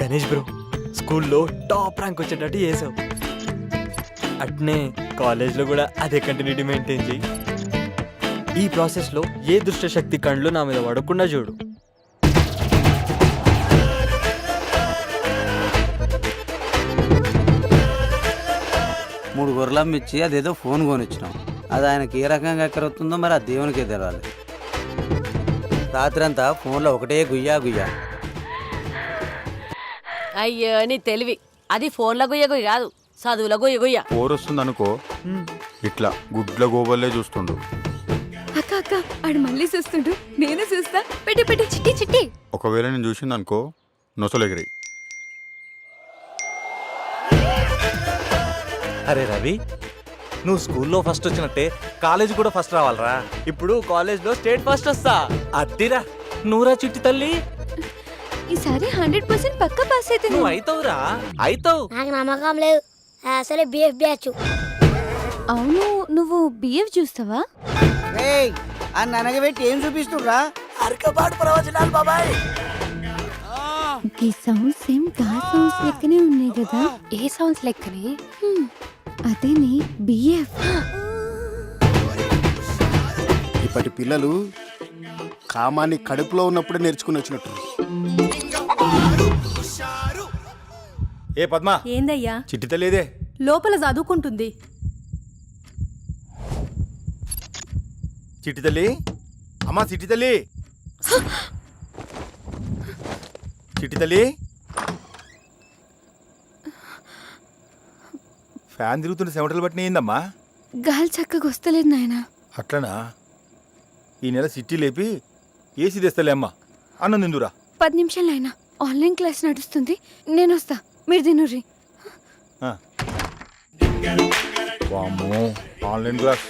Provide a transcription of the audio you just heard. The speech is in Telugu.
గణేష్ బ్రో, స్కూల్లో టాప్ ర్యాంక్ వచ్చేటట్టు చేసావు. అట్నే కాలేజ్లో కూడా అదే కంటిన్యూటీ మెయింటైన్ చేయి. ఈ ప్రాసెస్లో ఏ దుష్ట శక్తి కళ్ళు నా మీద పడకుండా చూడు. మూడు గొర్రెలమ్మిచ్చి అదేదో ఫోన్ కొనిచ్చినాం. అది ఆయనకి ఏ రకంగా ఎక్కరవుతుందో మరి ఆ దేవునికే తెలవాలి. రాత్రంతా ఫోన్లో ఒకటే గుయ్యా గుయ్యా. అయ్యో నీ తెలివి, అది ఫోన్ల గుయ్య గుయ్య కాదు, చదువుల గుయ్య గుయ్య. పోరొస్తుంది అనుకో, ఇట్లా గుడ్ల గోబల్లే చూస్తుండు. అక్క అక్క ఆడు మళ్ళీ చూస్తుండు, నేను చూస్తా. పెట్టి పెట్టి చిట్టి చిట్టి. ఒకవేళ నేను చూసింది అనుకో, నొసలెగిరి. అరే రవి, నువ్వు స్కూల్లో ఫస్ట్ వచ్చినట్టే కాలేజ్ కూడా ఫస్ట్ రావాలరా. ఇప్పుడు కాలేజ్లో స్టేట్ ఫస్ట్ వస్తా. అద్దిరా, నువ్వురా చిట్టి తల్లి, ఈసారి 100% పక్కా పాస్ అయితే నువ్వు అవుతావురా, అవుతావు. నాకు నమ్మకం లేదు, అసలే బిఎఫ్ బ్యాచ్. అవును, నువ్వు బిఎఫ్ చూస్తావా? ఆ ననగబెట్టి ఏం చూపిస్తుర్రా? అరకబాటు ప్రవచనాలు బాబాయ్. ఈ సౌండ్స్ సేమ్ గా సౌండ్స్ లెక్కనే ఉన్నాయి కదా. ఏ సౌండ్స్ లెక్కని? అదేని బిఎఫ్. ఇప్పటి పిల్లలు కామాన్ని కడుపులో ఉన్నప్పుడే నేర్చుకుని వచ్చినట్టు. ఏ పద్మా, ఏందయ్యా? చిట్టి తల్లిదే లోపల చదువుకుంటుంది. చిట్టి తల్లి, అమ్మా చిట్టి తల్లి, చిట్టి తల్లి. ఫ్యాన్ తిరుగుతున్న చెమటలు బట్టి ఏందమ్మా? గాలి చక్కగా వస్తలేదు నాయనా. అట్లనా? ఈ నెల సిట్టి లేపి ఏసీ తెస్తలే అమ్మా. అన్నం తిందురా. 10 నిమిషాలు అయినా ఆన్లైన్ క్లాస్ నడుస్తుంది, నేను వస్తా, మీరు తినుర్రి. వామ్మో, ఆన్లైన్ క్లాస్.